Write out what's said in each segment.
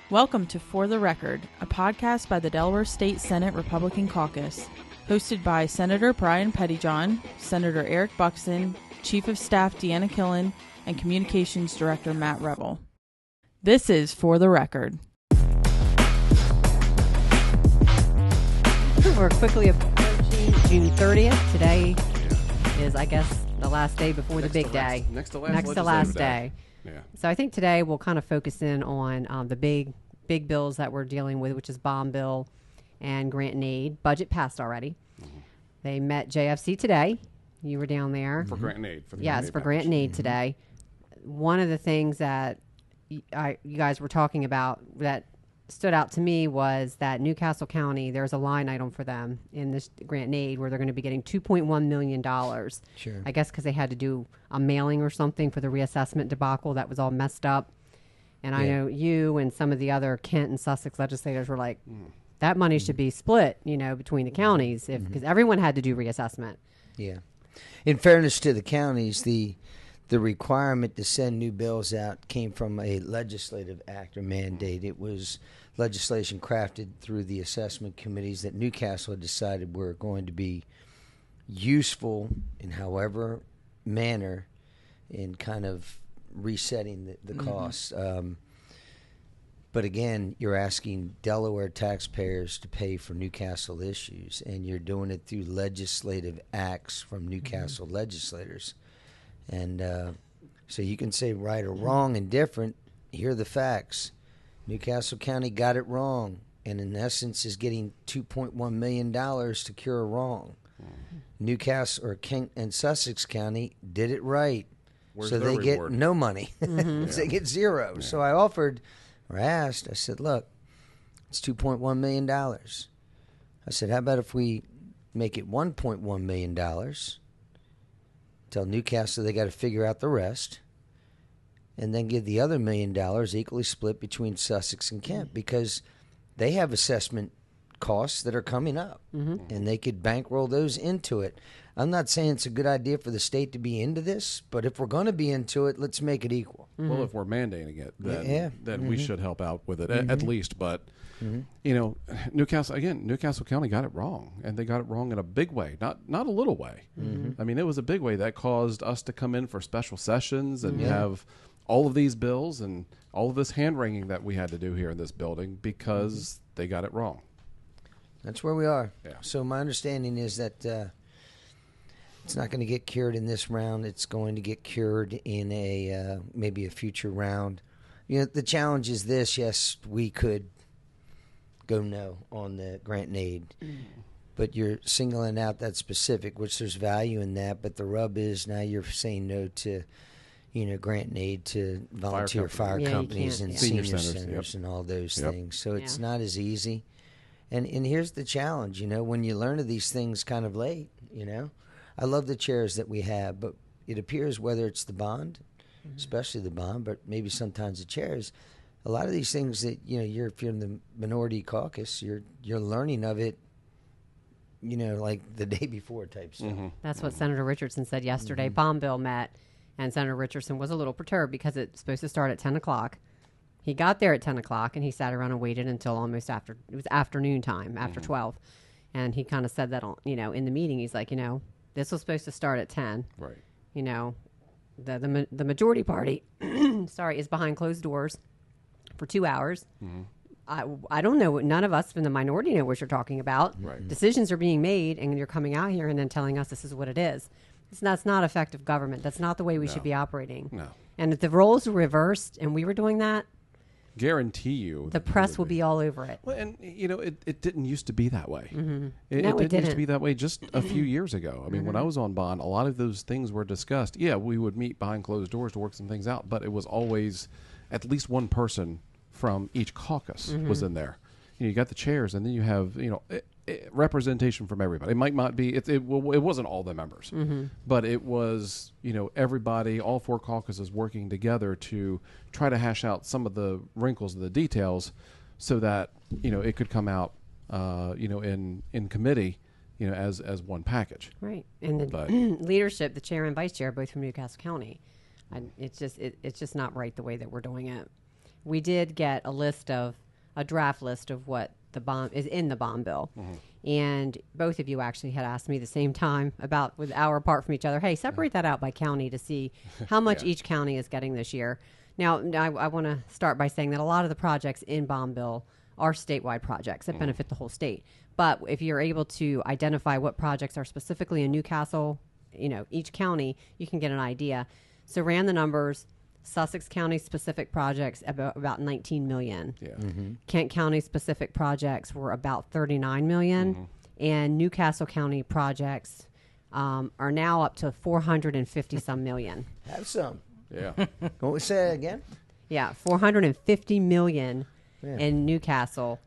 Welcome to For the Record, a podcast by the Delaware State Senate Republican Caucus, hosted by Senator Brian Pettyjohn, Senator Eric Buckson, Chief of Staff Deanna Killen, and Communications Director Matt Revel. This is For the Record. We're quickly approaching June 30th. Today is, I guess, the last day before the big day. Next to last day. Yeah. So I think today we'll kind of focus in on the big bills that we're dealing with, which is bond bill and grant and aid. Budget passed already. Mm-hmm. They met JFC today. You were down there. For grant and aid. For grant and aid today. One of the things that you guys were talking about that stood out to me was that Newcastle County, there's a line item for them in this grant and aid where they're going to be getting $2.1 million. Sure. I guess because they had to do a mailing or something for the reassessment debacle that was all messed up. And I know you and some of the other Kent and Sussex legislators were like, that money should be split, between the counties because everyone had to do reassessment. Yeah. In fairness to the counties, the requirement to send new bills out came from a legislative act or mandate. It was legislation crafted through the assessment committees that Newcastle had decided were going to be useful in however manner in kind of resetting the costs. But again, you're asking Delaware taxpayers to pay for Newcastle issues, and you're doing it through legislative acts from Newcastle legislators. And so you can say right or wrong and different. Here are the facts. Newcastle County got it wrong, and in essence is getting $2.1 million to cure a wrong. Newcastle or Kent and Sussex County did it right. So they get no money. So they get zero. Yeah. So I offered or asked, I said, look, it's $2.1 million. I said, how about if we make it $1.1 million? Tell Newcastle they got to figure out the rest, and then give the other $1 million equally split between Sussex and Kent because they have assessment costs that are coming up, and they could bankroll those into it. I'm not saying it's a good idea for the state to be into this, but if we're going to be into it, let's make it equal. Well, if we're mandating it, then we should help out with it at least. But Newcastle County got it wrong, and they got it wrong in a big way, not a little way. I mean, it was a big way that caused us to come in for special sessions and have all of these bills and all of this hand wringing that we had to do here in this building because they got it wrong. That's where we are. Yeah. So my understanding is that it's not going to get cured in this round. It's going to get cured in a maybe a future round. The challenge is this. Yes, we could go no on the grant and aid, but you're singling out that specific, which there's value in that. But the rub is now you're saying no to, grant and aid to volunteer fire companies and senior centers and all those things. So it's not as easy. And here's the challenge, when you learn of these things kind of late, I love the chairs that we have, but it appears whether it's the bond, especially the bond, but maybe sometimes the chairs, a lot of these things that, if you're in the minority caucus, you're learning of it, like the day before type stuff. That's what Senator Richardson said yesterday. Bond bill met, and Senator Richardson was a little perturbed because it's supposed to start at 10 o'clock. He got there at 10 o'clock, and he sat around and waited until almost after, it was afternoon time, after 12. And he kind of said that, in the meeting, he's like, this was supposed to start at 10. Right. The majority party, is behind closed doors for 2 hours. I don't know. None of us from the minority know what you're talking about. Right. Decisions are being made, and you're coming out here and then telling us this is what it is. That's not effective government. That's not the way we should be operating. No. And if the roles were reversed and we were doing that, guarantee you the press will be all over it. Well, and it didn't used to be that way. It didn't used to be that way just a few years ago. I mean, when I was on bond, a lot of those things were discussed. Yeah, we would meet behind closed doors to work some things out, but it was always at least one person from each caucus was in there. You got the chairs, and then you have representation from everybody. It might not be it wasn't all the members, but it was everybody, all four caucuses working together to try to hash out some of the wrinkles and the details, so that it could come out in committee as one package. Right, and the leadership, the chair and vice chair, both from Newcastle County. It's just not right the way that we're doing it. we did get a draft list of what the bond is in the bond bill. And both of you actually had asked me the same time with hour apart from each other, hey, separate that out by county to see how much each county is getting this year. Now, I want to start by saying that a lot of the projects in bond bill are statewide projects that benefit the whole state. But if you're able to identify what projects are specifically in Newcastle, each county, you can get an idea. So ran the numbers. Sussex County specific projects about 19 million. Yeah. Kent County specific projects were about 39 million, and Newcastle County projects are now up to 450 some million. Have some. Yeah. Can we say that again? Yeah, 450 million in Newcastle.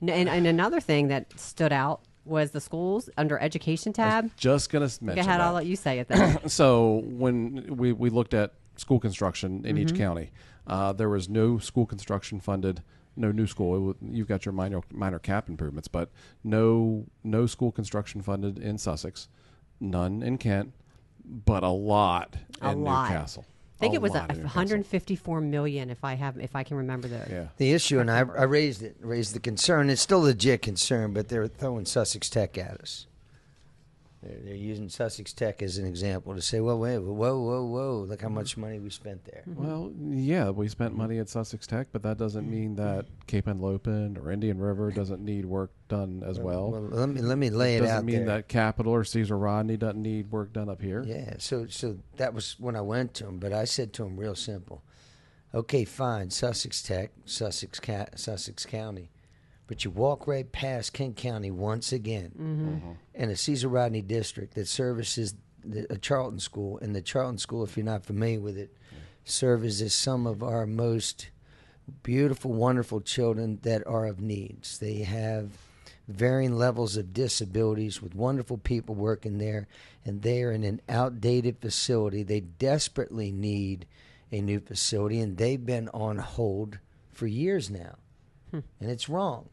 And another thing that stood out was the schools under education tab. Just going to mention Go ahead, that. I'll let you say it then. So when we looked at school construction in each county, there was no school construction funded, no new school. You've got your minor cap improvements, but no school construction funded in Sussex, none in Kent, but a lot in Newcastle. I think it was 154 million, if I can remember the. Yeah. The issue, and I raised the concern. It's still a legit concern, but they're throwing Sussex Tech at us. They're using Sussex Tech as an example to say, well, wait, whoa, look how much money we spent there. Well, yeah, we spent money at Sussex Tech, but that doesn't mean that Cape Henlopen or Indian River doesn't need work done as well. Well, let me lay it out there. Doesn't mean that Capital or Cesar Rodney doesn't need work done up here. Yeah, so that was when I went to him, but I said to him real simple, okay, fine, Sussex Tech, Sussex County. But you walk right past Kent County once again, and a Cesar Rodney district that services a Charlton School. And the Charlton School, if you're not familiar with it, services some of our most beautiful, wonderful children that are of needs. They have varying levels of disabilities with wonderful people working there, and they are in an outdated facility. They desperately need a new facility, and they've been on hold for years now, and it's wrong.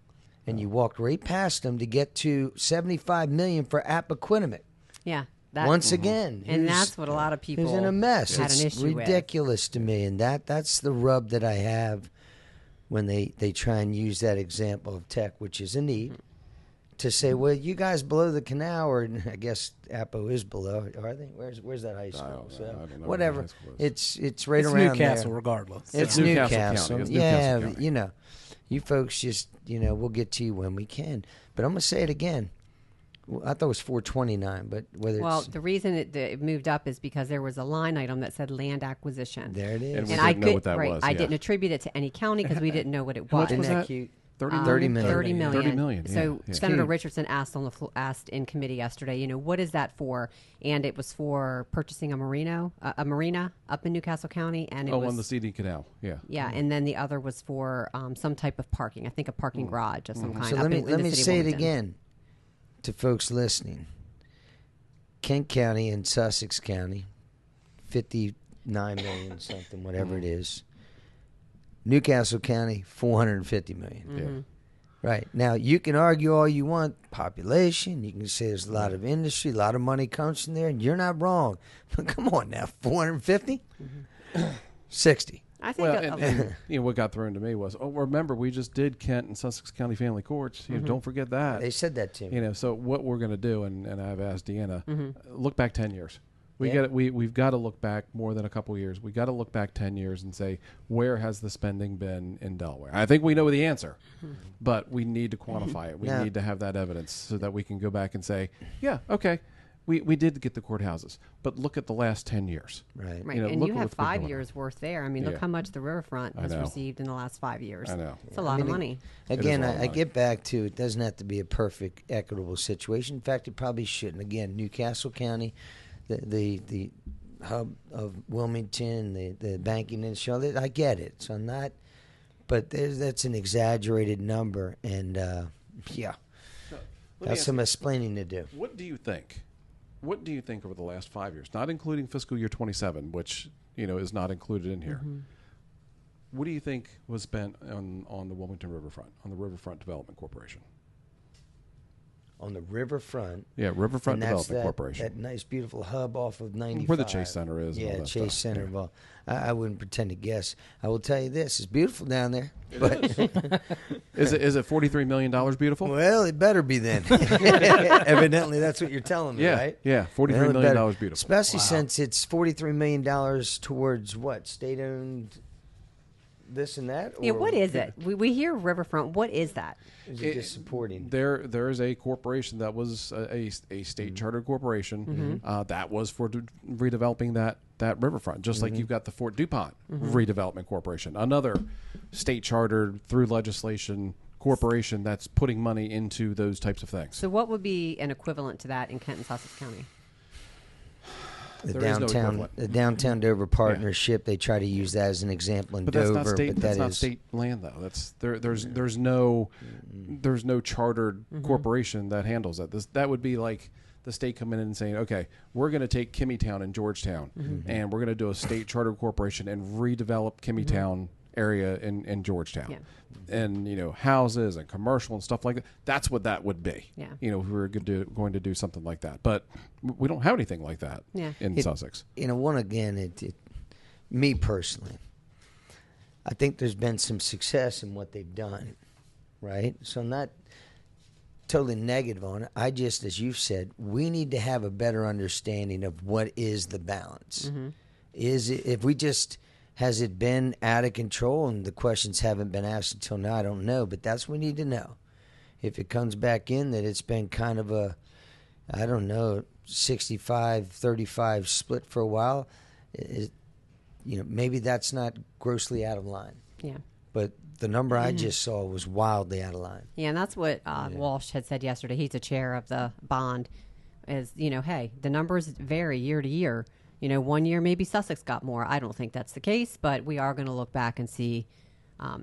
And you walked right past them to get to $75 million for Appoquinimink. Yeah. Once again, and that's what a lot of people who's in a mess. had It's an issue ridiculous to me, and that's the rub that I have when they try and use that example of Tech, which is a need, to say, well, you guys below the canal, or I guess Appo is below. Are they? Where's that high school? I don't know whatever. where the high school is. It's right around Newcastle, there. regardless. It's Newcastle Newcastle. County. It's Yeah, Newcastle County. You folks just, we'll get to you when we can. But I'm going to say it again. I thought it was 429, but whether the reason it moved up is because there was a line item that said land acquisition. there it is. And we And I didn't know what that was. I yeah. didn't attribute it to any county because we didn't know what it was. much was Isn't that that? cute? 30 million. 30 million. 30 million, yeah, So yeah. Senator Huge. Richardson asked in committee yesterday, what is that for? And it was for purchasing a marina up in Newcastle County, and it was on the CD Canal. Yeah. yeah, and then the other was for some type of parking. I think a parking garage of some kind. So up let me in the city of say it Wilmington. again to folks listening. Kent County and Sussex County, 59 million something, whatever it is. Newcastle County, 450 million. Yeah. Right. Now, you can argue all you want, population. You can say there's a lot of industry, a lot of money comes from there, and you're not wrong. But come on now, 450? 60. I think Well, and what got thrown to me was, remember, we just did Kent and Sussex County Family Courts. Don't forget that. They said that to me. So what we're going to do, and I've asked Deanna, look back 10 years. Yeah. We've got to look back more than a couple years. We got to look back 10 years and say, where has the spending been in Delaware? I think we know the answer, but we need to quantify it. We Yeah. need to have that evidence so that we can go back and say, yeah, okay, we did get the courthouses, but look at the last 10 years. Right. right, and and look you at have what's been 5 going years worth there. I mean, look Yeah. how much the riverfront I has know. received in the last 5 years. I know. It's a lot of mean, money. Again, a lot of I money. get back to it doesn't have to be a perfect, equitable situation. In fact, it probably shouldn't. Again, Newcastle County, the hub of Wilmington, the banking industry, I get it. So I'm not, but that's an exaggerated number, and yeah, that's some explaining to do. What do you think? What do you think over the last 5 years, not including fiscal year 27, which is not included in here? What do you think was spent on the Wilmington Riverfront, on the Riverfront Development Corporation? on the riverfront. Yeah, Riverfront And that's Development Corporation. that nice, beautiful hub off of 95. Where the Chase Center is. and all Yeah, that Chase stuff. Center. Yeah. Well, I wouldn't pretend to guess. I will tell you this: it's beautiful down there. But Is it $43 million beautiful? well, it better be then. Evidently, that's what you're telling me, Yeah, right? yeah, $43 Well, it million better. beautiful. Especially since it's $43 million towards what? State-owned this and that? Yeah, Or what is it? We hear Riverfront. What is that? Is it just supporting? There is a corporation that was a state chartered corporation that was for redeveloping that riverfront, just like you've got the Fort DuPont Redevelopment Corporation, another state chartered through legislation corporation that's putting money into those types of things. So what would be an equivalent to that in Kent and Sussex County? The There is no downtown, equivalent. the downtown Dover partnership. They try to use that as an example in But that's Dover. not state. but That's that not is state land, though. There's no chartered corporation that handles that. That would be like the state coming in and saying, okay, we're going to take Kimmytown and Georgetown, and we're going to do a state chartered corporation and redevelop Kimmytown area in Georgetown, and houses and commercial and stuff like that. That's what that would be. Yeah. If we were going to do something like that, but we don't have anything like that in Sussex. Me personally, I think there's been some success in what they've done, right? So I'm not totally negative on it. I just, as you've said, we need to have a better understanding of what is the balance. Is it, if we just, has it been out of control and the questions haven't been asked until now? I don't know, but that's what we need to know. If it comes back in that it's been kind of a, I don't know, 65-35 split for a while, maybe that's not grossly out of line. Yeah. But the number I just saw was wildly out of line. Yeah, and that's what Walsh had said yesterday. He's the chair of the bond. Is hey, the numbers vary year to year. 1 year maybe Sussex got more. I don't think that's the case, but we are going to look back and see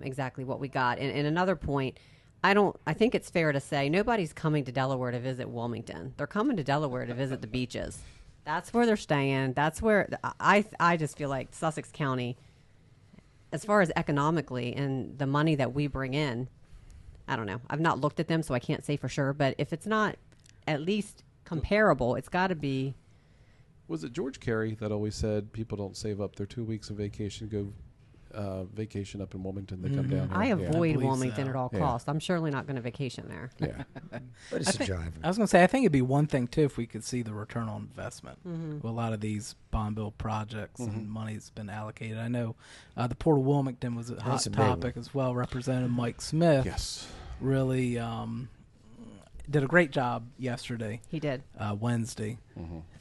exactly what we got. And another point, I think it's fair to say nobody's coming to Delaware to visit Wilmington. They're coming to Delaware to visit the beaches. That's where they're staying. That's where I just feel like Sussex County, as far as economically and the money that we bring in, I don't know. I've not looked at them, so I can't say for sure. But if it's not at least comparable, it's got to be. Was it George Carey that always said people don't save up their 2 weeks of vacation, go vacation up in Wilmington, they come down here? I avoid believe Wilmington so. at all Yeah. costs. I'm surely not going to vacation there. Yeah. But it's a driver. I was going to say, I think it'd be one thing, too, if we could see the return on investment with a lot of these bond bill projects and money's been allocated. I know the Port of Wilmington was a hot That's a big topic as well. Representative Mike Smith Yes. really did a great job yesterday, He did. Wednesday,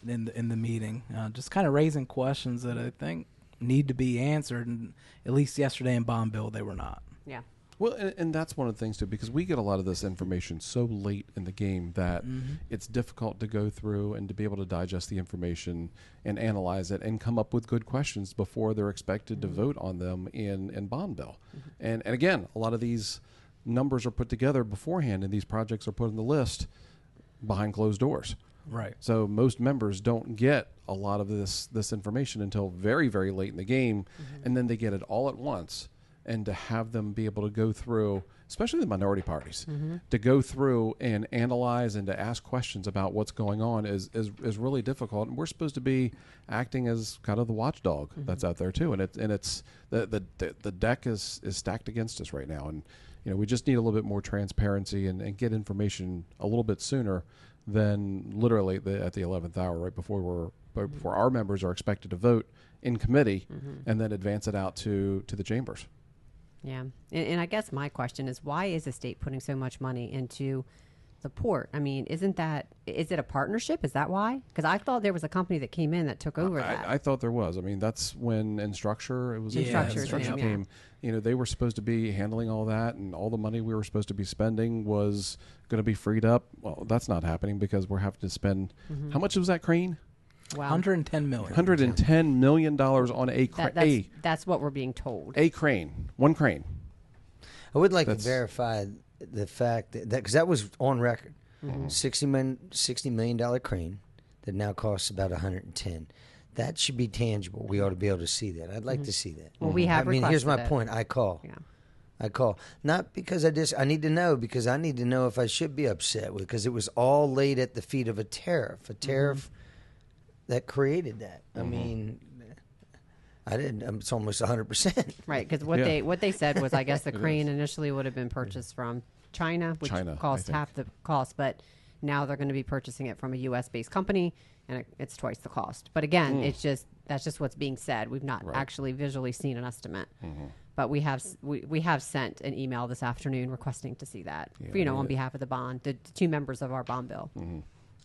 in the meeting, just kind of raising questions that I think need to be answered. And at least yesterday in bond bill, they were not. Yeah. Well, and that's one of the things, too, because we get a lot of this information so late in the game that it's difficult to go through and to be able to digest the information and analyze it and come up with good questions before they're expected to vote on them in bond bill. And again, a lot of these numbers are put together beforehand, and these projects are put on the list behind closed doors. Right. So most members don't get a lot of this information until very, very late in the game, and then they get it all at once. And to have them be able to go through, especially the minority parties, to go through and analyze and to ask questions about what's going on is really difficult. And we're supposed to be acting as kind of the watchdog that's out there too. And it's the deck is stacked against us right now. And we just need a little bit more transparency and get information a little bit sooner than literally at the 11th hour, right before our members are expected to vote in committee, and then advance it out to the chambers. Yeah. And I guess my question is, why is the state putting so much money into the port? I mean, is it a partnership? Is that why? Because I thought there was a company that came in that took over that. I thought there was. I mean, that's when Instructure, Instructure came. They were supposed to be handling all that, and all the money we were supposed to be spending was going to be freed up. Well, that's not happening because we're having to spend, how much was that crane? Wow. $110 million. $110 million on a crane. That's what we're being told. A crane. One crane. I would like to verify the fact that because that was on record, $60 million crane that now costs about $110. That should be tangible. We ought to be able to see that. I'd like to see that. Well, we have here's my requested it. point. I call. Yeah. I call. Not because I need to know, because I need to know if I should be upset with, because it was all laid at the feet of a tariff that created that. I mean, I didn't. It's almost 100%. Right, because what they said was, I guess the crane initially would have been purchased from China, which cost half the cost, but now they're going to be purchasing it from a U.S. based company, and it's twice the cost. But again, that's just what's being said. We've not actually visually seen an estimate, but we have sent an email this afternoon requesting to see that, on behalf of the two members of our bond bill.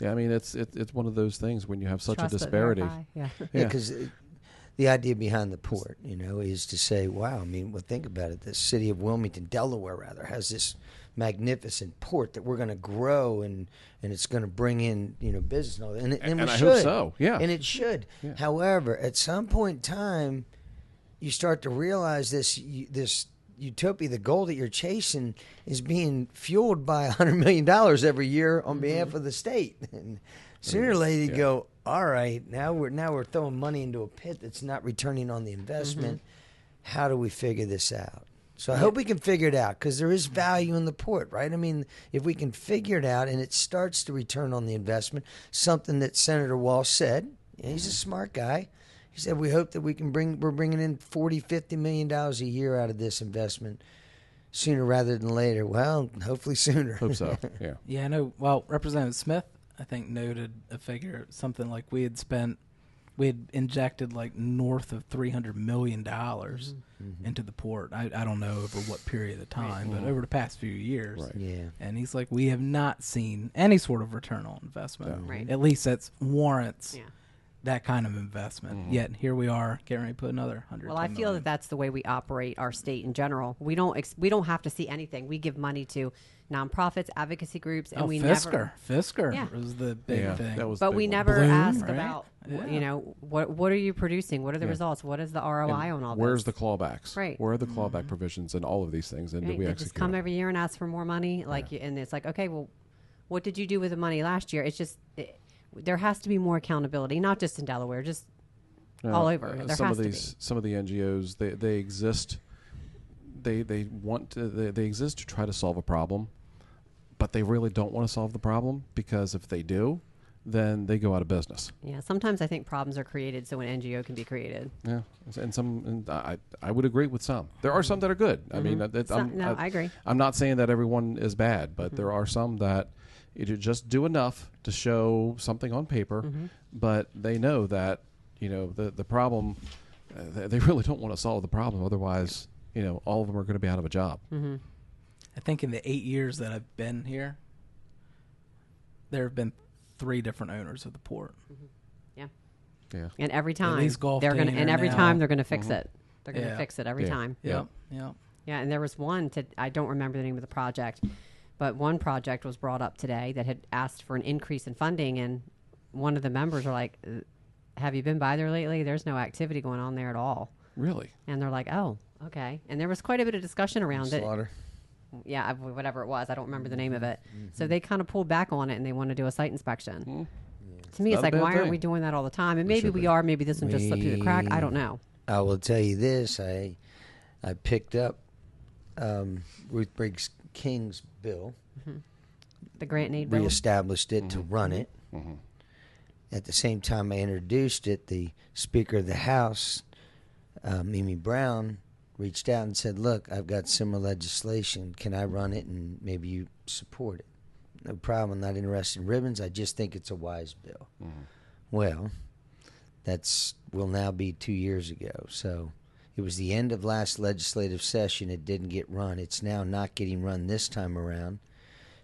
Yeah, I mean, it's one of those things when you have such a disparity. Yeah, because the idea behind the port, is to say, wow, I mean, well, think about it. The city of Wilmington, Delaware, rather, has this magnificent port that we're going to grow, and it's going to bring in, business and all that. And we I should. hope so, yeah. And it should. Yeah. However, at some point in time, you start to realize this utopia, the goal that you're chasing, is being fueled by $100 million every year on behalf of the state. And sooner or later, you go, all right, now we're throwing money into a pit that's not returning on the investment. How do we figure this out? So I hope we can figure it out, because there is value in the port, right? I mean, if we can figure it out and it starts to return on the investment, something that Senator Walsh said, he's a smart guy. He said, we hope that we're bringing in $40-50 million a year out of this investment sooner rather than later. Well, hopefully sooner. Hope so, yeah. Yeah, I know. Well, Representative Smith, I think, noted a figure, something like we had injected like north of $300 million into the port. I don't know over what period of time, but over the past few years. Right. Yeah. And he's like, we have not seen any sort of return on investment. Yeah. Right. At least that warrants that kind of investment. Yet here we are getting ready to put another $100 Well, I feel that that's the way we operate our state in general. We don't have to see anything. We give money to nonprofits, advocacy groups, and we never. Fisker was the big thing. That was But the we big never Bloom, ask right? about, Yeah. what are you producing? What are the results? What is the ROI on all this? Where's the clawbacks? Right. Where are the clawback provisions and all of these things? And Right? do we They execute? just come every year and ask for more money, and it's like, okay, well, what did you do with the money last year? It's just there has to be more accountability, not just in Delaware, just all over. There some has of to these, some of the NGOs, they exist. They exist to try to solve a problem, but they really don't want to solve the problem, because if they do, then they go out of business. Yeah, sometimes I think problems are created so an NGO can be created. Yeah, and I would agree with some. There are some that are good. I mean, I agree. I'm not saying that everyone is bad, but there are some that you just do enough to show something on paper, but they know that the problem. They really don't want to solve the problem. Otherwise, all of them are going to be out of a job. I think in the 8 years that I've been here, there have been 3 different owners of the port. Yeah. Yeah. And every time least Gulf they're going Dana and every now. time they're going to fix it. They're going to Yeah. fix it every Yeah. time. Yep. Yeah, and there was one I don't remember the name of the project, but one project was brought up today that had asked for an increase in funding, and one of the members are like, have you been by there lately? There's no activity going on there at all. Really? And they're like, oh, okay. And there was quite a bit of discussion around it. Slaughter. Yeah, whatever it was. I don't remember the name of it. So they kind of pulled back on it, and they want to do a site inspection. To me, it's not a like, bad why aren't thing. we doing that all the time? And maybe we are. Maybe this one just slipped through the crack. I don't know. I will tell you this. I picked up Ruth Briggs King's bill, The grant and aid bill. reestablished it to run it. At the same time I introduced it, the Speaker of the House, Mimi Brown, reached out and said, look, I've got similar legislation. Can I run it and maybe you support it? No problem. I'm not interested in ribbons. I just think it's a wise bill. Well, will now be 2 years ago. So it was the end of last legislative session. It didn't get run. It's now not getting run this time around.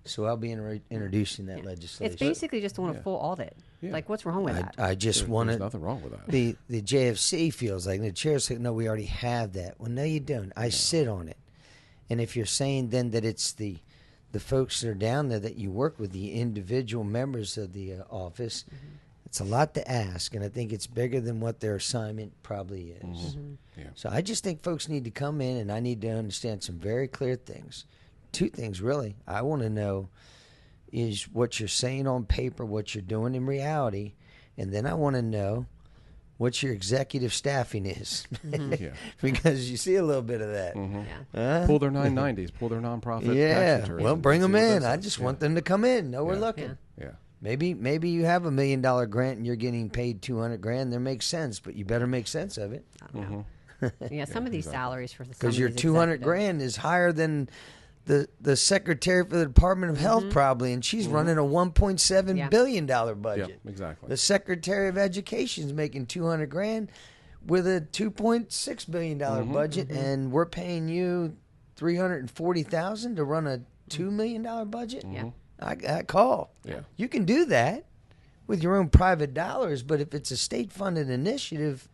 So I'll be introducing that legislation. It's basically just want a full audit. Yeah. Like, what's wrong with that? I just want There's to. nothing wrong with that. The JFC feels like the chair said, no, we already have that. Well, no, you don't. I sit on it. And if you're saying then that it's the folks that are down there that you work with, the individual members of the office, it's a lot to ask. And I think it's bigger than what their assignment probably is. Yeah. So I just think folks need to come in, and I need to understand some very clear things. 2 things, really. I want to know is what you're saying on paper, what you're doing in reality. And then I want to know, what your executive staffing is. Yeah. Because you see a little bit of that. Yeah. Pull their 990s, pull their nonprofit Yeah. tax returns. Well, bring and them see what in. that I says. just want them to come in. Know we're Yeah. looking. Yeah. Maybe you have $1 million grant and you're getting paid $200,000. That makes sense, but you better make sense of it. Yeah, some of these salaries for Because your $200,000 is higher than the secretary for the Department of Health probably, and she's running a $1.7 billion budget. Yeah, exactly. The Secretary of Education is making $200,000 with a $2.6 billion budget, and we're paying you $340,000 to run a $2 million budget. Yeah. I call. Yeah. You can do that with your own private dollars, but if it's a state-funded initiative,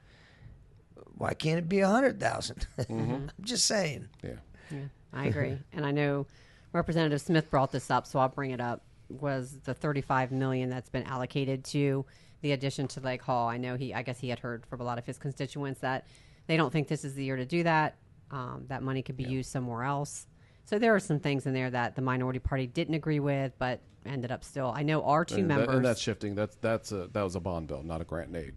why can't it be $100,000? I'm just saying. Yeah. Yeah, I agree. And I know Representative Smith brought this up, so I'll bring it up, was the $35 million that's been allocated to the addition to Lake Hall. I know I guess he had heard from a lot of his constituents that they don't think this is the year to do that. That money could be used somewhere else. So there are some things in there that the minority party didn't agree with, but ended up still. I know our two members. And that's shifting. That was a bond bill, not a grant and aid.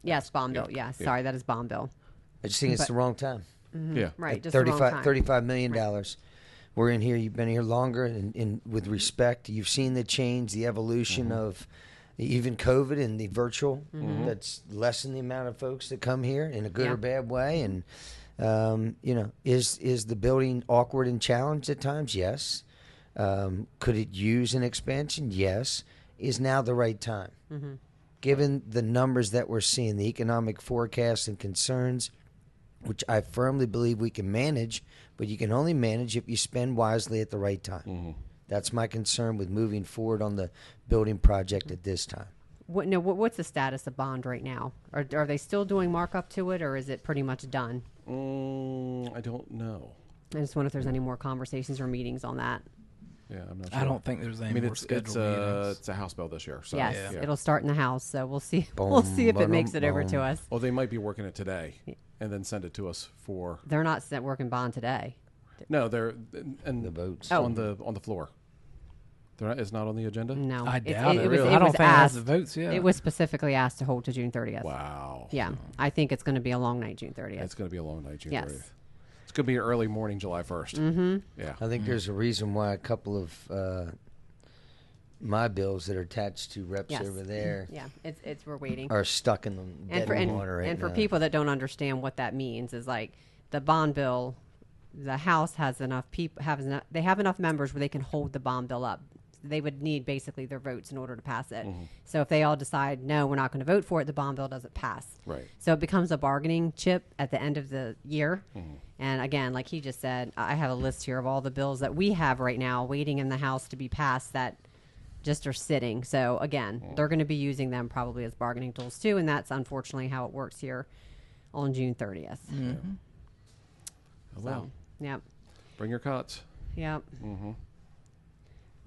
Yes, bond bill. Yeah, sorry, that is bond bill. I just think it's the wrong time. Yeah. Right, just the wrong time. $35 million. We're in here. You've been here longer, and with respect, you've seen the change, the evolution of even COVID and the virtual. That's lessened the amount of folks that come here in a good or bad way. And is the building awkward and challenged at times? Yes. Could it use an expansion? Yes. Is now the right time? Given the numbers that we're seeing, the economic forecasts and concerns, which I firmly believe we can manage, but you can only manage if you spend wisely at the right time. That's my concern with moving forward on the building project at this time. What's the status of bond right now? Are they still doing markup to it, or is it pretty much done? I don't know. I just wonder if there's any more conversations or meetings on that. Yeah, I'm not sure. I don't think there's any more scheduled meetings. It's a House bill this year. So Yes, yeah. it'll start in the House, so we'll see. We'll see if it makes it over to us. Well, they might be working it today and then send it to us for. They're not working bond today. No, they're and The votes. on the floor. It's not on the agenda. No, I doubt it. was, I don't was think it has asked. the votes yet. It was specifically asked to hold to June 30th. Wow. Yeah, I think it's going to be a long night, June 30th. It's going to be a long night, June Yes. 30th. It's going to be an early morning, July 1st. Yeah. I think there's a reason why a couple of my bills that are attached to reps Yes. over there Yeah, we're waiting. are stuck in the dead and water right and for now. people that don't understand what that means is like the bond bill, the House has enough people they have enough members where they can hold the bond bill up. They would need basically their votes in order to pass it. So if they all decide no, we're not going to vote for it, the bond bill doesn't pass. Right. So it becomes a bargaining chip at the end of the year. And again, like he just said, I have a list here of all the bills that we have right now waiting in the House to be passed that just are sitting. So again, they're going to be using them probably as bargaining tools too, and that's unfortunately how it works here on June 30th. Oh, well, So, yep. bring your cots. Yep.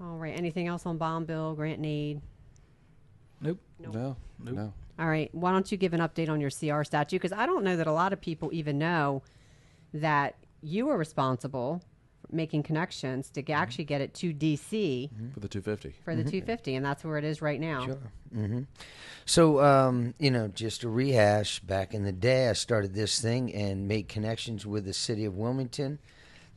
All right. Anything else on bond bill, grant and aid? Nope. No. All right. Why don't you give an update on your CR statute? Because I don't know that a lot of people even know that you were responsible for making connections to actually get it to D.C. For the 250. for the 250, and that's where it is right now. Sure. So, just to rehash, back in the day, I started this thing and made connections with the city of Wilmington.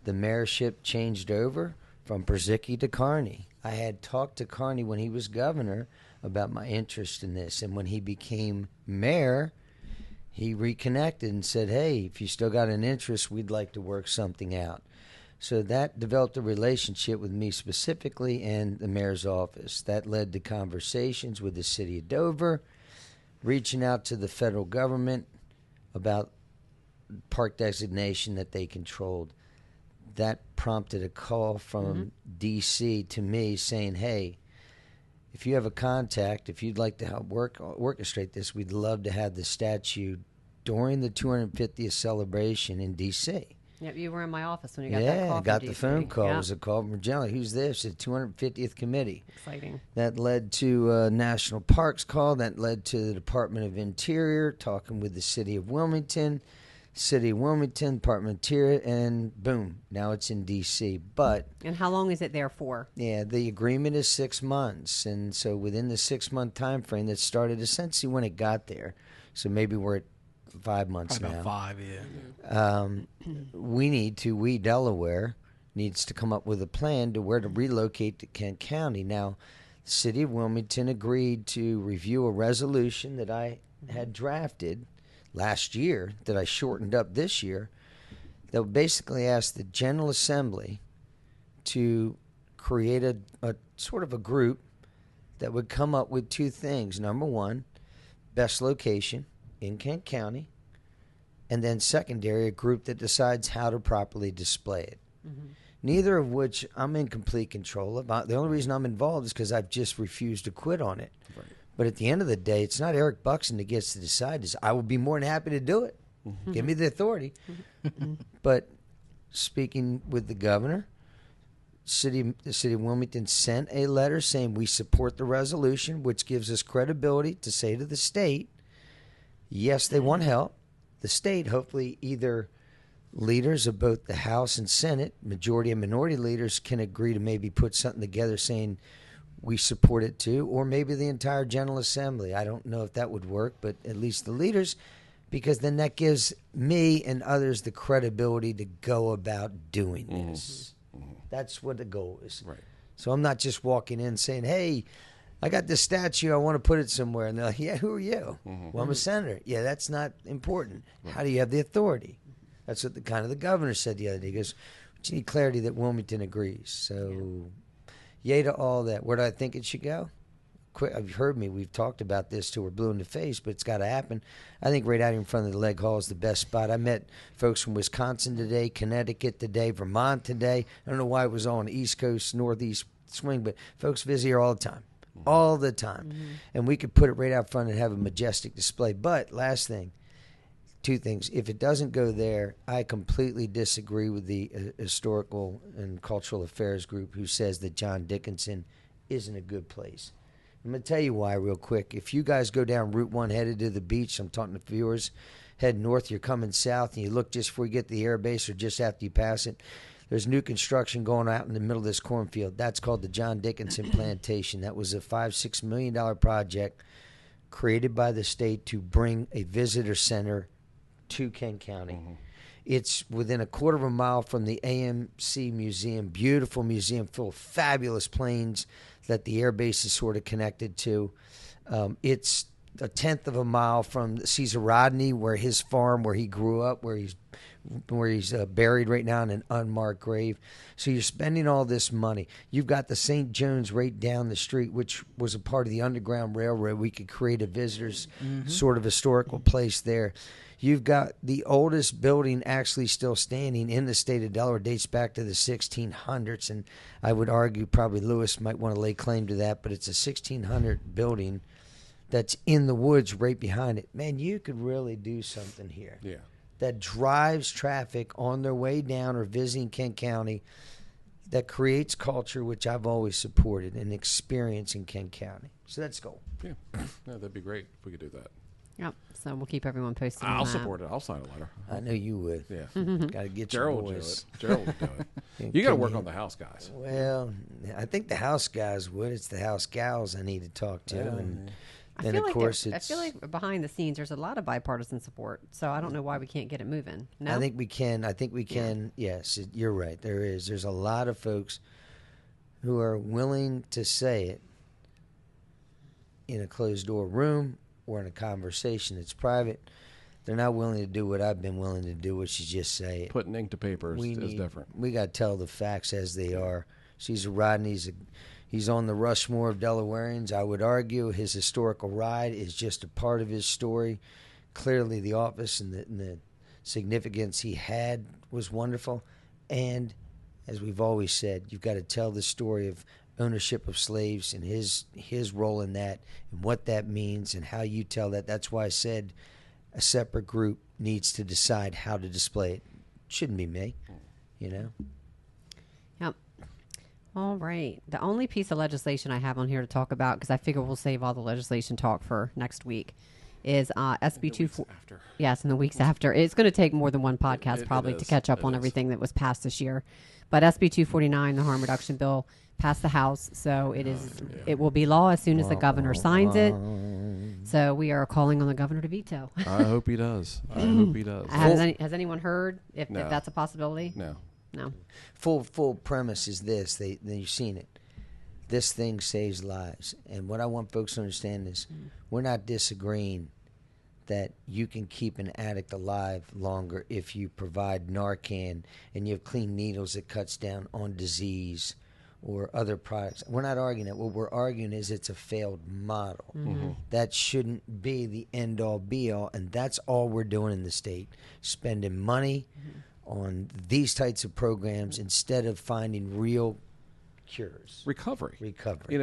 The mayorship changed over from Purzycki to Carney. I had talked to Carney when he was governor about my interest in this, and when he became mayor, he reconnected and said, hey, if you still got an interest, we'd like to work something out. So that developed a relationship with me specifically and the mayor's office. That led to conversations with the city of Dover, reaching out to the federal government about park designation that they controlled. That prompted a call from D.C. to me saying, hey, if you have a contact, if you'd like to help orchestrate this, we'd love to have the statue during the 250th celebration in D.C. Yep, you were in my office when you got that call. Yeah, I got from the DC. phone call. Yep. It was a call from General. Who's this? The 250th committee. Exciting. That led to a National Parks call. That led to the Department of Interior talking with the City of Wilmington. City of Wilmington, Department of Interior, and boom, now it's in D.C. But And how long is it there for? yeah, the agreement is 6 months, and so within the 6 month time frame that started essentially when it got there. So maybe we're at 5 months Probably now. about 5, yeah. We Delaware needs to come up with a plan to where to relocate to Kent County. Now, the city of Wilmington agreed to review a resolution that I had drafted last year that I shortened up this year that would basically ask the General Assembly to create a sort of a group that would come up with 2 things. Number one, best location in Kent County, and then secondary, a group that decides how to properly display it. Neither of which I'm in complete control of. The only reason I'm involved is because I've just refused to quit on it. Right. But at the end of the day, it's not Eric Buckson that gets to decide. I will be more than happy to do it. Give me the authority. But speaking with the governor, the city of Wilmington sent a letter saying we support the resolution, which gives us credibility to say to the state, yes, they want help. The state, hopefully either leaders of both the House and Senate, majority and minority leaders, can agree to maybe put something together saying we support it too, or maybe the entire General Assembly. I don't know if that would work, but at least the leaders, because then that gives me and others the credibility to go about doing this. That's what the goal is. Right. So I'm not just walking in saying, hey, I got this statue, I want to put it somewhere. And they're like, yeah, who are you? Well, I'm a senator. Yeah, that's not important. How do you have the authority? That's what the governor said the other day. He goes, but you need clarity that Wilmington agrees. So yay to all that. Where do I think it should go? You've heard me. We've talked about this till we're blue in the face, but it's got to happen. I think right out in front of the Leg Hall is the best spot. I met folks from Wisconsin today, Connecticut today, Vermont today. I don't know why it was all on the East Coast, Northeast swing, but folks visit here all the time. All the time. And we could put it right out front and have a majestic display. But last thing, 2 things. If it doesn't go there, I completely disagree with the Historical and Cultural Affairs group who says that John Dickinson isn't a good place. I'm going to tell you why real quick. If you guys go down Route 1 headed to the beach, I'm talking to viewers, head north, you're coming south, and you look just before you get to the air base or just after you pass it, there's new construction going out in the middle of this cornfield. That's called the John Dickinson Plantation. That was a $5-6 million project created by the state to bring a visitor center to Kent County. It's within a quarter of a mile from the AMC Museum, beautiful museum full of fabulous planes that the air base is sort of connected to. It's a tenth of a mile from Caesar Rodney, where his farm, where he grew up, where he's buried right now in an unmarked grave. So you're spending all this money. You've got the St. John's right down the street, which was a part of the Underground Railroad. We could create a visitors sort of historical place there. You've got the oldest building actually still standing in the state of Delaware, dates back to the 1600s, and I would argue probably Lewis might want to lay claim to that, but it's a 1600 building that's in the woods right behind it. Man, you could really do something here. Yeah. That drives traffic on their way down or visiting Kent County, that creates culture, which I've always supported, and experience in Kent County. So that's the goal. Yeah. No, that'd be great if we could do that. Yep. So we'll keep everyone posted. I'll on that. support it. I'll sign a letter. I know you would. Yeah. Got to get Gerald your will do boys. it. Gerald will do it. You got to work on the house guys. Well, I think the house guys would. It's the house gals I need to talk to. And then, of course, I feel like behind the scenes, there's a lot of bipartisan support. So I don't know why we can't get it moving. No? I think we can. Yes, you're right. There is. There's a lot of folks who are willing to say it in a closed-door room or in a conversation that's private. They're not willing to do what I've been willing to do, which is just say it. Putting ink to paper is different. We got to tell the facts as they are. Caesar Rodney's he's on the Rushmore of Delawareans. I would argue his historical ride is just a part of his story. Clearly, the office and the significance he had was wonderful. And as we've always said, you've got to tell the story of ownership of slaves and his role in that and what that means and how you tell that. That's why I said a separate group needs to decide how to display it. Shouldn't be me, you know. Yep. All right. The only piece of legislation I have on here to talk about, because I figure we'll save all the legislation talk for next week, is SB 24. After. Yes, in the weeks after. It's going to take more than one podcast probably to catch up on everything that was passed this year. But SB 249, the harm reduction bill, passed the House, so it will be law as soon as the governor signs it. So we are calling on the governor to veto. I hope he does. I hope he does. Has anyone heard if No. that's a possibility? No. No. Full premise is this. You've seen it. This thing saves lives. And what I want folks to understand is we're not disagreeing that you can keep an addict alive longer if you provide Narcan and you have clean needles that cuts down on disease or other products. We're not arguing that. What we're arguing is it's a failed model. That shouldn't be the end-all, be-all, and that's all we're doing in the state, spending money on these types of programs instead of finding real cures. Recovery. Recovery.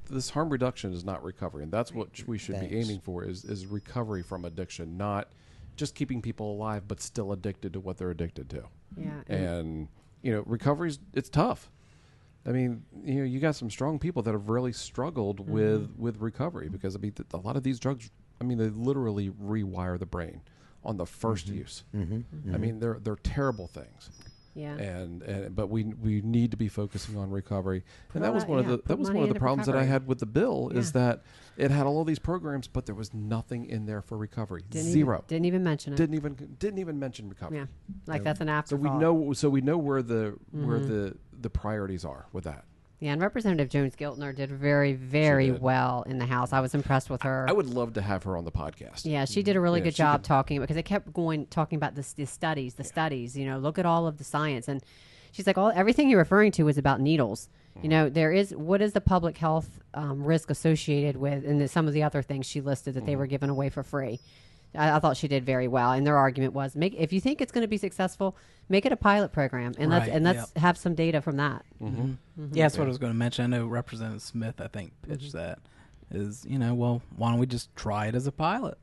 This harm reduction is not recovery, and that's what we should be aiming for is recovery from addiction, not just keeping people alive but still addicted to what they're addicted to. Yeah. And recovery's it's tough. I mean, you got some strong people that have really struggled with recovery because a lot of these drugs, they literally rewire the brain on the first use. I mean, they're terrible things. Yeah. But we need to be focusing on recovery. And that was one of the problems that I recovery. had with the bill is that it had all of these programs, but there was nothing in there for recovery. Zero. Didn't even mention it. Didn't even mention recovery. Yeah. Like that's an So afterthought. we know where the priorities are with that. Yeah, and Representative Jones-Giltner did very, very well in the House. I was impressed with her. I would love to have her on the podcast. Yeah, she did a really good job could. talking because they kept talking about the studies, look at all of the science. And she's like, everything you're referring to is about needles. What is the public health risk associated with, and some of the other things she listed that they were giving away for free. I thought she did very well, and their argument was, if you think it's going to be successful, make it a pilot program, and let's have some data from that. Yeah, that's what I was going to mention. I know Representative Smith, I think, pitched that. Is why don't we just try it as a pilot?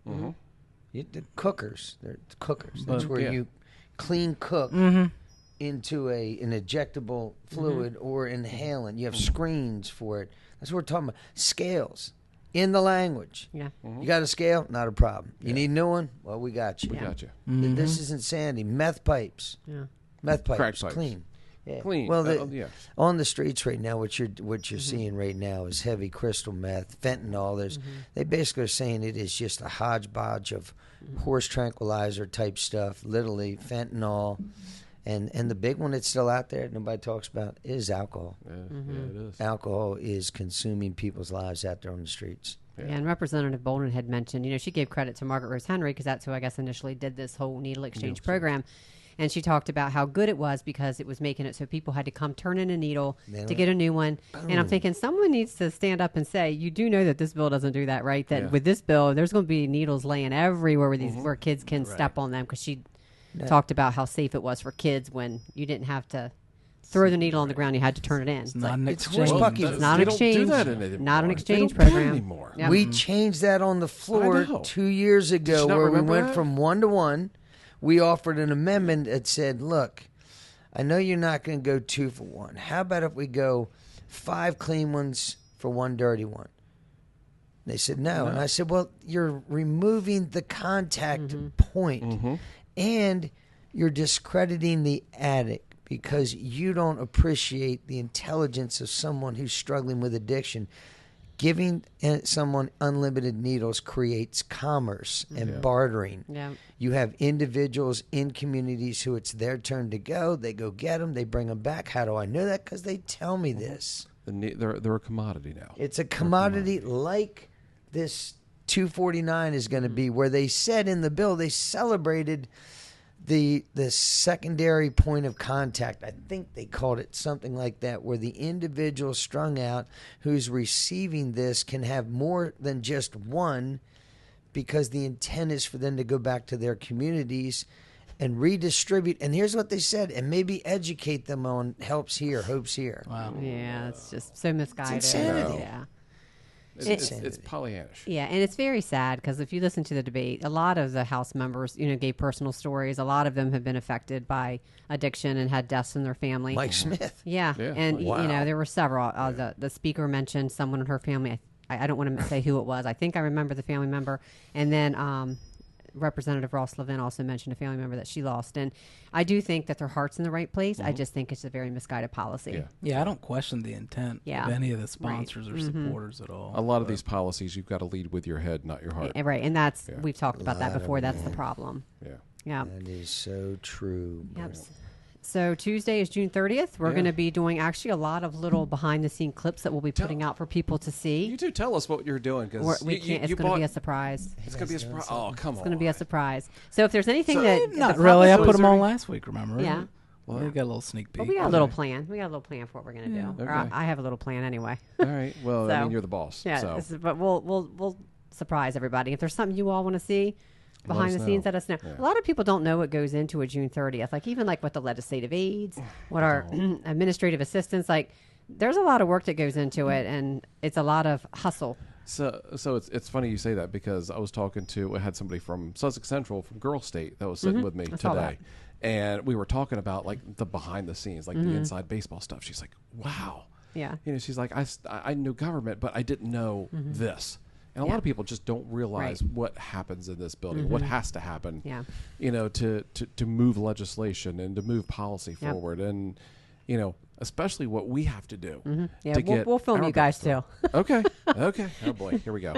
The cookers, they're cookers. That's But- where you clean cook into an ejectable fluid or inhalant. You have screens for it. That's what we're talking about. Scales. In the language. Yeah. You got a scale? Not a problem. You need a new one? Well, we got you. We got you. This is insanity. Meth pipes. Yeah. Meth pipes. Crack pipes. Clean. Yeah. Clean. Well, Yeah. on the streets right now, what you're seeing right now is heavy crystal meth, fentanyl. They basically are saying it is just a hodgepodge of horse tranquilizer type stuff, literally fentanyl. And the big one that's still out there nobody talks about is alcohol. Yeah, it is. Alcohol is consuming people's lives out there on the streets. Yeah, and Representative Bolden had mentioned, she gave credit to Margaret Rose Henry because that's who I guess initially did this whole needle exchange program. And she talked about how good it was because it was making it so people had to come turn in a needle to get a new one. Boom. And I'm thinking someone needs to stand up and say, you do know that this bill doesn't do that, right? That with this bill, there's going to be needles laying everywhere where kids can step on them because she talked about how safe it was for kids when you didn't have to throw the needle on the ground. You had to turn it in. It's not an It's exchange. horse bucking. It's not They an don't do exchange. that anymore. Not an exchange They don't do it program. anymore. Yep. We changed that on the floor I know. 2 years Did ago you not where we remember went that? from 1 to 1. We offered an amendment that said, look, I know you're not going to go 2 for 1. How about if we go 5 clean ones for 1 dirty one? They said no. And I said, well, you're removing the contact point. And you're discrediting the addict because you don't appreciate the intelligence of someone who's struggling with addiction. Giving someone unlimited needles creates commerce and bartering. Yeah. You have individuals in communities who it's their turn to go. They go get them. They bring them back. How do I know that? Because they tell me this. They're a commodity now. It's a commodity like this 249 is going to be, where they said in the bill they celebrated the secondary point of contact. I think they called it something like that, where the individual strung out who's receiving this can have more than just one, because the intent is for them to go back to their communities and redistribute. And here's what they said, and maybe educate them on helps here, hopes here. Wow. Yeah, it's just so misguided. It's insanity. Yeah. It's Pollyannish. Yeah, and it's very sad because if you listen to the debate, a lot of the House members, gave personal stories. A lot of them have been affected by addiction and had deaths in their family. Mike Smith. Yeah. Yeah. And Wow. there were several. The speaker mentioned someone in her family. I don't want to say who it was. I think I remember the family member. And then Representative Ross Levin also mentioned a family member that she lost. And I do think that their heart's in the right place. I just think it's a very misguided policy. Yeah, I don't question the intent of any of the sponsors or supporters at all. A lot of these policies, you've got to lead with your head, not your heart. Right, and that's we've talked about that before. That's the problem. Yeah. That is so true. Yep. So Tuesday is June 30th. We're going to be doing actually a lot of little behind-the-scene clips that we'll be putting out for people to see. You do tell us what you're doing, because we can't. It's going to be a surprise. It's going to be a surprise. Oh, come on! It's going to be a surprise. So if there's anything not really, I put them on last week. Remember? Yeah. Well, we got a little sneak peek. But we got a little plan. We got a little plan for what we're going to do. Okay. Or I have a little plan anyway. All right. Well, I mean, you're the boss. Yeah. But we'll surprise everybody. If there's something you all want to see behind the scenes, let us know. A lot of people don't know what goes into a June 30th. Like even like what the legislative aides, what our administrative assistants, like there's a lot of work that goes into it, and it's a lot of hustle. So it's funny you say that, because I had somebody from Sussex Central from Girl State that was sitting with me today, and we were talking about like the behind the scenes, like the inside baseball stuff. She's like, wow. Yeah. She's like, I knew government, but I didn't know this. And a lot of people just don't realize what happens in this building, what has to happen, to move legislation and to move policy forward. And, especially what we have to do. Yeah, we'll film you guys too. Okay. Oh boy, here we go.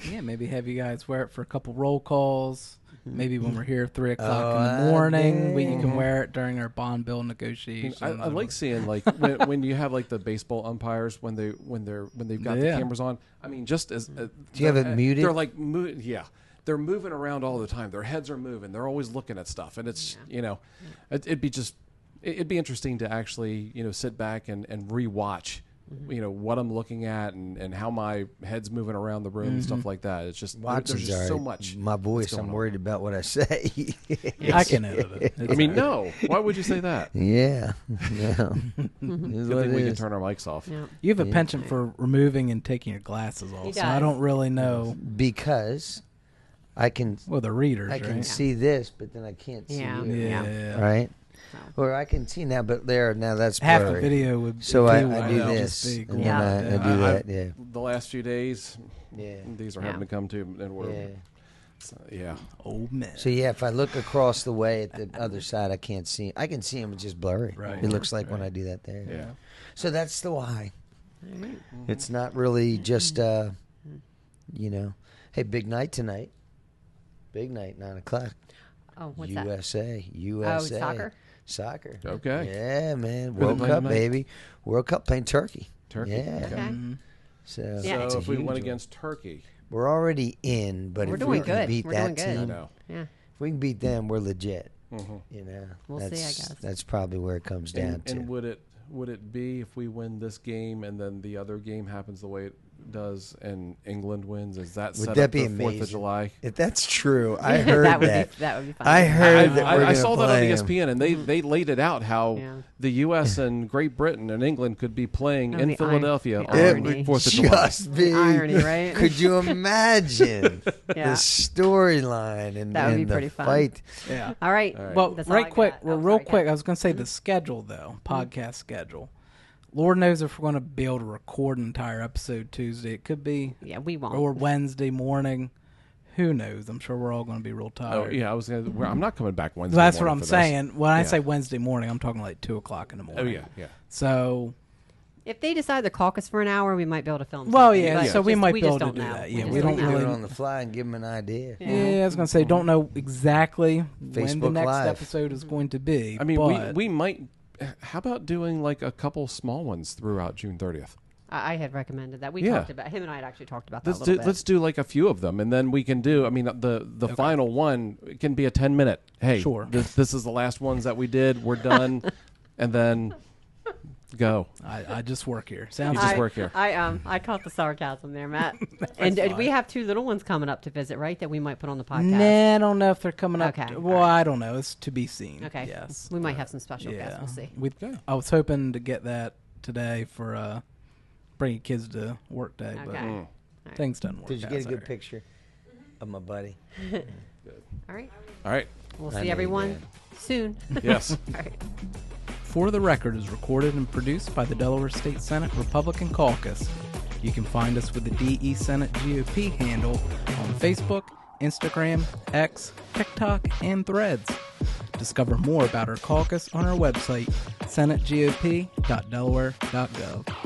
Yeah, maybe have you guys wear it for a couple roll calls. Maybe when we're here 3 o'clock in the morning, you can wear it during our bond bill negotiations. I like seeing like when you have like the baseball umpires when they've got the cameras on. I mean, just as do you have it muted? They're like they're moving around all the time. Their heads are moving. They're always looking at stuff, and it's it'd be interesting to actually sit back and rewatch. What I'm looking at and how my head's moving around the room and stuff like that. It's just there's just so much. My voice, I'm worried about what I say. I can edit it. I mean, no. Why would you say that? Yeah. No. Good thing we can turn our mics off. Yeah. You have a penchant for removing and taking your glasses off, so I don't really know. Because I can... Well, the readers, I can see this, but then I can't see you. Yeah. Right? Or I can see now, but now that's half blurry. the video would. So I do this, and then I do that. Yeah. The last few days, these are having to come to, and we're Oh man. So if I look across the way at the other side, I can't see. I can see them, it's just blurry. Right. It looks like when I do that there. Yeah. So that's the why. It's not really just Hey, big night tonight. Big night, 9 o'clock. Oh, what's USA. Oh, Soccer. Okay. Yeah, man. Who World they Cup, playing baby. World Cup playing Turkey. Turkey. Yeah. Okay. So, So if we went against Turkey, we're already in, but We're if doing we can good. beat We're that doing good. I team, know. Yeah. if we can beat them, we're legit. We'll see, I guess. That's probably where it comes down to. And would it be if we win this game and then the other game happens the way it does and England wins? Is that Would set that up be for 4th of amazing? July? If that's true, I heard that. That would be fun. I heard that we're I gonna saw that on play 'em. ESPN, and they laid it out how the U.S. and Great Britain and England could be playing in the Philadelphia the on irony. 4th of July. Just be irony, right? Could you imagine Yeah. the storyline and, That would be the pretty fun. fight? Yeah. All right. Well, That's all I quick. got. Well, Oh, real sorry, quick. Kat. I was going to say the schedule, though. Podcast schedule. Lord knows if we're going to be able to record an entire episode Tuesday. It could be We won't. or Wednesday morning. Who knows? I'm sure we're all going to be real tired. Oh yeah, I'm not coming back Wednesday. That's what morning I'm for this. saying. When I say Wednesday morning, I'm talking like 2 o'clock in the morning. Oh yeah. So, If they decide the caucus for an hour, we might be able to film. well, something, yeah. but So we just- might be just able to don't do know. that. We Yeah, just we don't Do it really. on the fly and give them an idea. Yeah, I was going to say, don't know exactly when the Facebook next Live. episode is going to be. I mean, but we might. How about doing like a couple small ones throughout June 30th? I had recommended that. We Yeah. talked about him and I had actually talked about that Let's a little bit. let's do like a few of them, and then we can do. I mean, the final one can be a 10-minute. Hey, Sure. This is the last ones that we did. We're done, and then go. I just work here. You Sounds just work here. I caught the sarcasm there, Matt. And we have 2 little ones coming up to visit, right? That we might put on the podcast. Nah, I don't know if they're coming up. Okay, Well, all right. I don't know. It's to be seen. Okay. Yes. We might have some special guests. We'll see. I was hoping to get that today for bringing kids to work day, but Okay. things don't work. Did you out, get a good sorry. picture of my buddy? All right. All right. We'll I see know you everyone did. soon. Yes. All right. For the Record is recorded and produced by the Delaware State Senate Republican Caucus. You can find us with the DE Senate GOP handle on Facebook, Instagram, X, TikTok, and Threads. Discover more about our caucus on our website, senategop.delaware.gov.